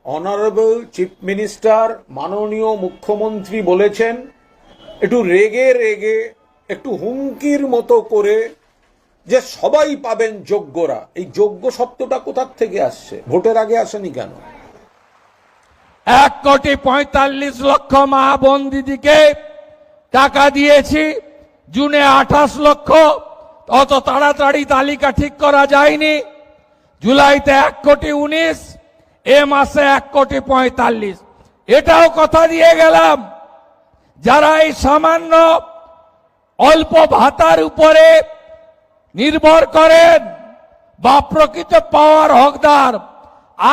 Honourable chief minister মাননীয় মুখ্যমন্ত্রী বলেছেন একটু রেগে রেগে একটু হুমকির মতো করে যে সবাই পাবেন যোগ্যরা। এই যোগ্য শব্দটা কোথার থেকে আসছে? ভোটের আগে আসেনি কেন? 1,45,00,000 মা বোন দিদিকে টাকা দিয়েছি, জুনে 28 লক্ষ। অত তাড়াতাড়ি তালিকা ঠিক করা যায়নি। জুলাইতে 1,19,00,000, এ মাসে 1,45,00,000। এটাও কথা দিয়ে গেলাম, যারা এই সামান্য অল্প ভাতার উপরে নির্ভর করেন বা প্রকৃত পাওয়ার হকদার,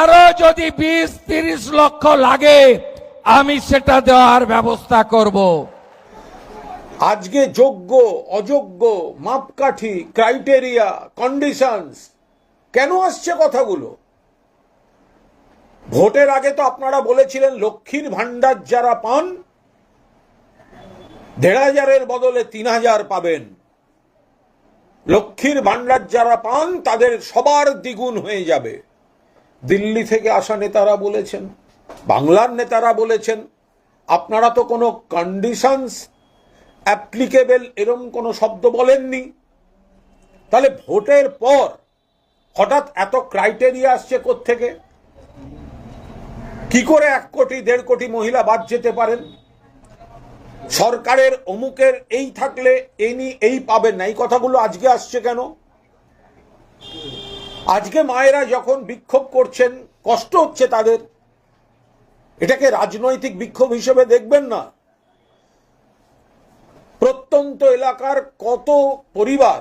আরো যদি 20-30 লক্ষ লাগে আমি সেটা দেওয়ার ব্যবস্থা করব। আজকে যোগ্য অযোগ্য মাপকাঠি, ক্রাইটেরিয়া, কন্ডিশনস কেন আসছে কথাগুলো? ভোটের আগে তো আপনারা বলেছিলেন লক্ষ্মীর ভান্ডার যারা পান 1,500-এর বদলে 3,000 পাবেন। লক্ষ্মীর ভান্ডার যারা পান তাদের সবার দ্বিগুণ হয়ে যাবে। দিল্লি থেকে আসা নেতারা বলেছেন, বাংলার নেতারা বলেছেন। আপনারা তো কোনো কন্ডিশনস অ্যাপ্লিকেবল এরকম কোনো শব্দ বলেননি। তাহলে ভোটের পর হঠাৎ এত ক্রাইটেরিয়া আসছে কোত্থেকে? কি করে 1 কোটি 1.5 কোটি মহিলা বাদ যেতে পারেন? সরকারের অমুকের এই থাকলে এই পাবেন না, এই কথাগুলো আজকে আসছে কেন? আজকে মায়েরা যখন বিক্ষোভ করছেন, কষ্ট হচ্ছে তাদের, এটাকে রাজনৈতিক বিক্ষোভ হিসেবে দেখবেন না। প্রত্যন্ত এলাকার কত পরিবার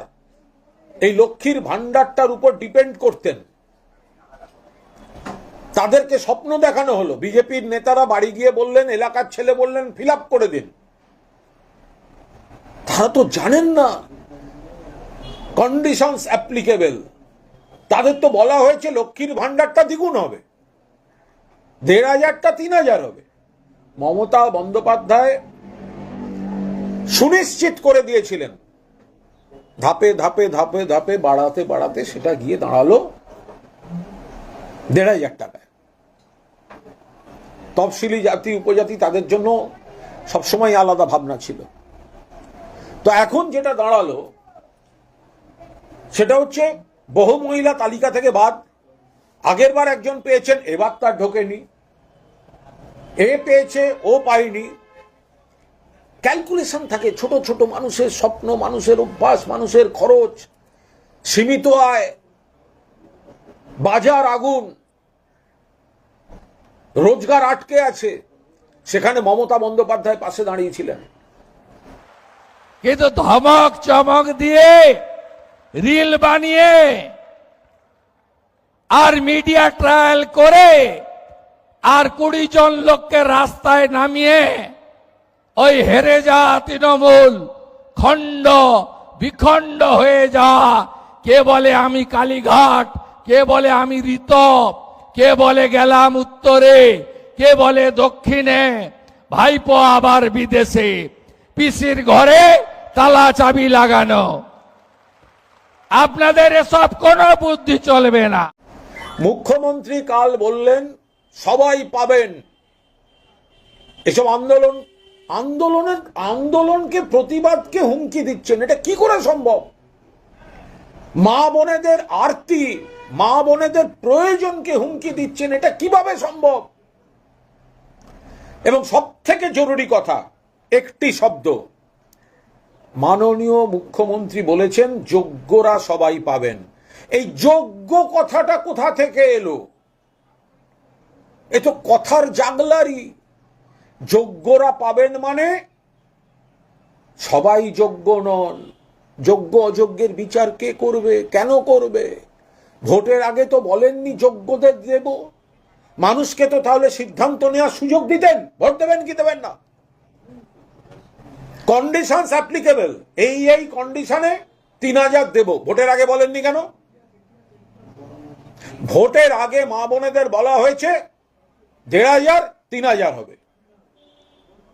এই লক্ষ্মীর ভান্ডারটার উপর ডিপেন্ড করতেন, তাদেরকে স্বপ্ন দেখানো হলো। বিজেপির নেতারা বাড়ি গিয়ে বললেন, এলাকার ছেলে বললেন ফিল আপ করে দিন। তারা তো জানেন না কন্ডিশনস অ্যাপ্লিকেবল। তাদের তো বলা হয়েছে লক্ষ্মীর ভান্ডারটা দ্বিগুণ হবে, 1,500টা 3,000 হবে। মমতা বন্দ্যোপাধ্যায় সুনিশ্চিত করে দিয়েছিলেন, ধাপে ধাপে ধাপে ধাপে বাড়াতে বাড়াতে সেটা গিয়ে দাঁড়ালো 1,500 টাকায়। তফসিলি জাতি উপজাতি তাদের জন্য সবসময় আলাদা ভাবনা ছিল। তো এখন যেটা দাঁড়ালো সেটা হচ্ছে বহু মহিলা তালিকা থেকে বাদ। আগের বার একজন পেয়েছেন, এবার তার ঢোকেনি। এ পেয়েছে, ও পায়নি। ক্যালকুলেশন থাকে, ছোট ছোট মানুষের স্বপ্ন, মানুষের অভ্যাস, মানুষের খরচ, সীমিত আয়, বাজার আগুন, রোজগার আটকে আছে। সেখানে মমতা বন্দ্যোপাধ্যায় পাশে দাঁড়িয়েছিলেন। কিন্তু ধমক চমক দিয়ে, রিল বানিয়ে আর মিডিয়া ট্রায়াল করে আর 20 জন লোককে রাস্তায় নামিয়ে ওই হেরে যাওয়া তৃণমূল খণ্ড বিখণ্ড হয়ে যাওয়া, কে বলে আমি কালীঘাট, কে বলে আমি ঋতব, কে বলে গেলাম উত্তরে, কে বলে দক্ষিণে, ভাইপো আবার বিদেশে, পিসির ঘরে তালা চাবি লাগানো। আপনাদের এসব কোনো বুদ্ধি চলবে না। মুখ্যমন্ত্রী কাল বললেন সবাই পাবেন। এসব আন্দোলনকে প্রতিবাদকে হুমকি দিচ্ছেন, এটা কি করে সম্ভব? মা বোনেদের আরতি, মা বোনেদের প্রয়োজনকে হুমকি দিচ্ছেন, এটা কিভাবে সম্ভব? এবং সব থেকে জরুরি কথা, একটি শব্দ, মাননীয় মুখ্যমন্ত্রী বলেছেন যোগ্যরা সবাই পাবেন। এই যোগ্য কথাটা কোথা থেকে এলো? এ তো কথার জাগলারি। যোগ্যরা পাবেন মানে সবাই যোগ্য নন। যোগ্য অযোগ্যের বিচার কে করবে, কেন করবে? ভোটের আগে তো বলেননি যোগ্যদের দেব। মানুষকে তো তাহলে সিদ্ধান্ত নেওয়ার সুযোগ দিতেন, ভোট দেবেন কি দেবেন না। কন্ডিশনস অ্যাপ্লিকেবল, এই কন্ডিশনে 3,000 দেব, ভোটের আগে বলেননি কেন? ভোটের আগে মা বোনেদের বলা হয়েছে 1,500 3,000 হবে,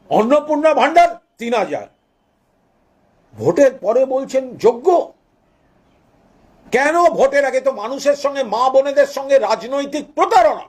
অন্নপূর্ণা ভান্ডার 3,000। ভোটের পরে বলছেন যোগ্য। কেন? ভোটের আগে তো মানুষের সঙ্গে, মা বোনেদের সঙ্গে রাজনৈতিক প্রতারণা।